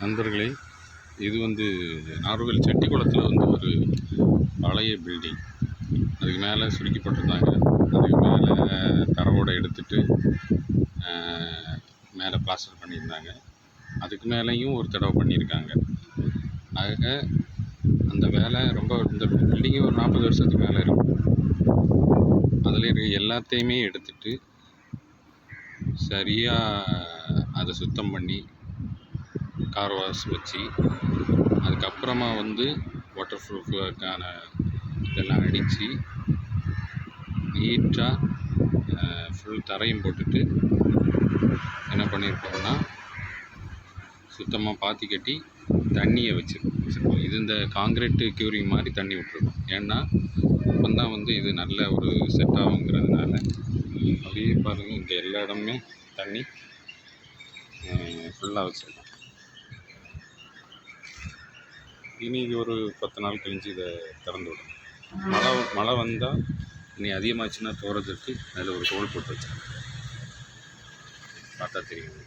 நண்பர்களே, இது நாகர்கோவில் செட்டிக்குளத்தில் ஒரு பழைய பில்டிங். அதுக்கு மேலே சுருக்கி போட்டிருந்தாங்க. அதுக்கு மேலே தரவோடு எடுத்துட்டு மேலே பிளாஸ்டர் பண்ணியிருந்தாங்க. அதுக்கு மேலேயும் ஒரு தடவை பண்ணியிருக்காங்க. ஆக அந்த வேலை இந்த பில்டிங்கு ஒரு 40 வருஷத்துக்கு மேலே இருக்கும். அதில் இருக்க எல்லாத்தையுமே எடுத்துட்டு சரியாக அதை சுத்தம் பண்ணி கார் வாஷ் வச்சு அதுக்கப்புறமா வாட்டர் ப்ரூஃபுக்கான இதெல்லாம் அடித்து நீட்டாக ஃபுல் தரையும் போட்டுட்டு என்ன பண்ணியிருக்கோம்னா சுத்தமாக பாத்தி கட்டி தண்ணியை வச்சுருக்கோம். இது இந்த காங்கிரீட்டு க்யூரிங் மாதிரி தண்ணி விட்டுருக்கோம். ஏன்னா அப்போ தான் இது நல்ல ஒரு செட் ஆகுங்கிறதுனால. அப்படியே பாருங்கள், இங்கே எல்லா இடமுமே தண்ணி ஃபுல்லாக வச்சுருக்கோம். இனி இது ஒரு 10 நாள் கழிஞ்சு இதை திறந்து விடணும். மழை வந்தால் இனி அதிகமாச்சுன்னா போகிறதுக்கு அதில் ஒரு ஹோல் போட்டு வச்சேன். பார்த்தா தெரியும்.